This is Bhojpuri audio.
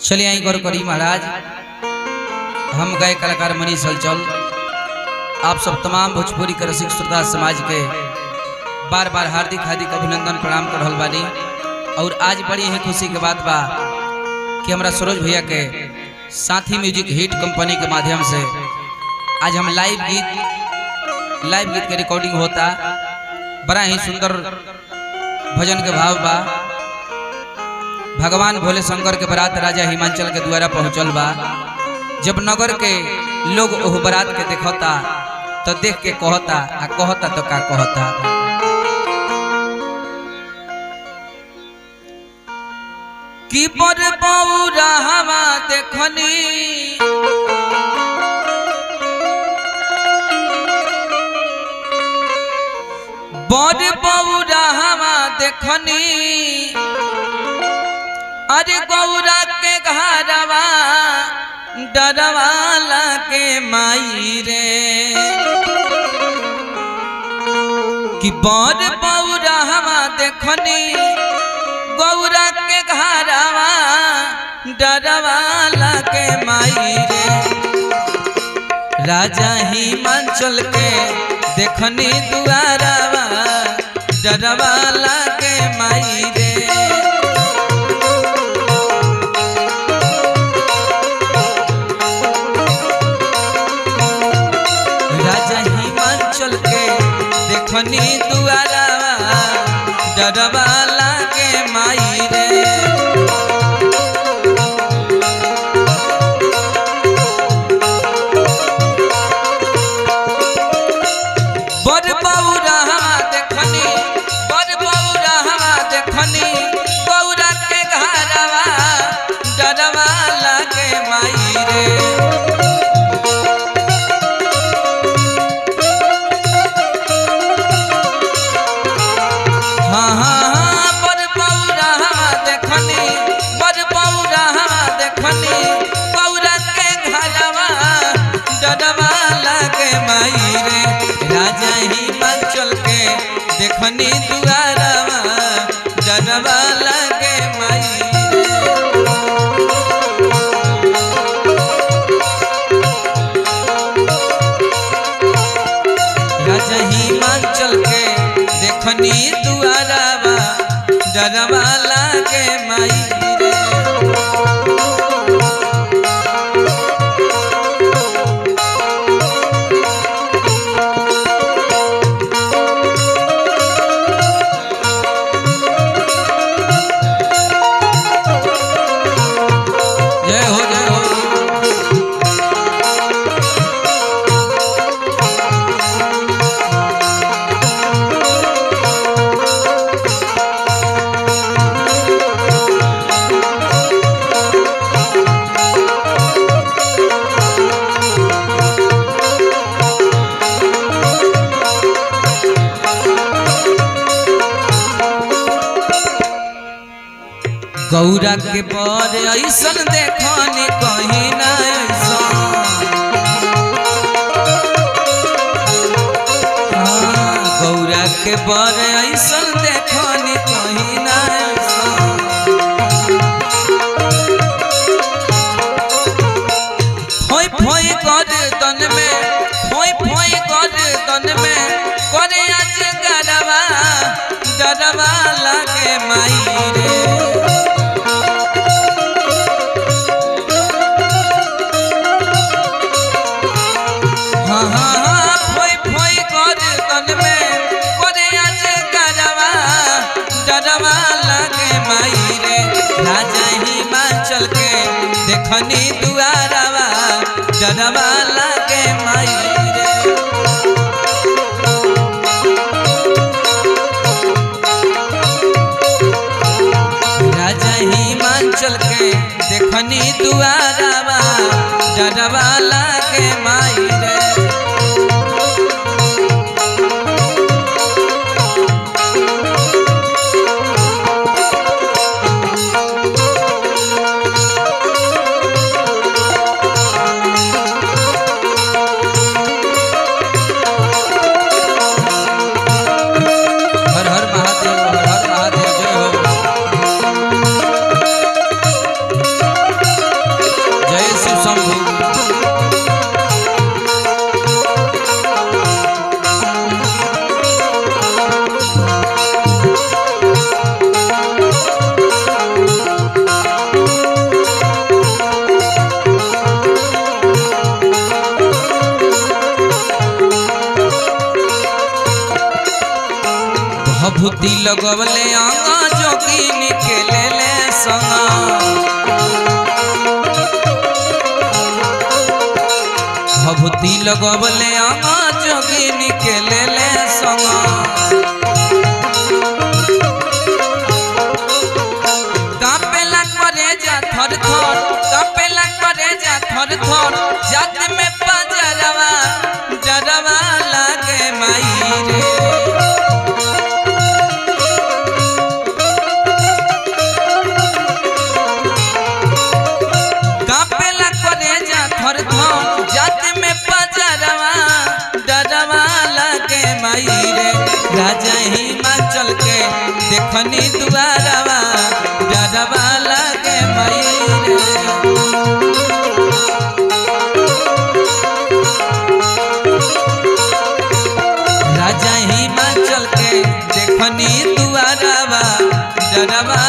चलिए आई गौर करी महाराज। हम गए कलाकार मनीष हलचल आप सब तमाम भोजपुरी के रसिक श्रोता समाज के बार बार हार्दिक हार्दिक अभिनंदन प्रणाम कर रहल बानी। और आज बड़ी ही खुशी के बात बा कि हमारा सरोज भैया के साथी म्यूजिक हिट कंपनी के माध्यम से आज हम लाइव गीत के रिकॉर्डिंग होता। बड़ा ही सुंदर भजन के भाव बा। भगवान भोले शंकर के बारात राजा हिमांचल के द्वारा पहुंचल बा। जब नगर के लोग ओह बारात के देखता तो देख के कहता आ कहता तो का कहता। कि बर बौरा हवा देखनी बर बौरा हवा देखनी अरे गौरा के घरवा डरवाला के माई रे। कि बर बौरा हवा देखनी गौरा के घरवा डरवाला के माई रे। राजा हिमांचल के देखनी दुआरवा डरवाला के माई रे। देखनी दुआरवा डरवाला के माई रे। बर बौरा हवा देखनी बर बौरा हवा देखनी गौरा के घरवा डरवाला के माई रे। गौरा के घरवा डरवाला के माई रे। राजा हिमांचल के देखनी दुआरवा डरवाला के माई रे। राजा हिमांचल के देखनी दुआरवा डरवाला के माई रे। गौरा के बर ऐसन देखनी कहीं ना ऐसन। गौरा के बर ऐसन देखनी कहीं ना ऐसन। फोई फोई गर्दन में फोई फोई गर्दन में करे आज गरवा डरवाला के माई रे। राजा हिमांचल के देखनी दुआरवा डरवाला के माई रे। राजा हिमांचल के देखनी दुआरवा डरवाला के माई रे। भभूति लगवले अंगा जोगिनी के ले ले संगा भभूति लगवले अंगा जोगिनी के ले ले संगा कापेला करे जा थर थर कापेला करे जा थर थर जात में पजरवा डरवा लागे माई रे कापेला करे जा थर थर जात में पजरवा डरवा लागे माई रे राजा हिमाचल के देखनी दुआरवा डरवा लागे माई रे राजा हिमाचल के देखनी दुआरवा डरवा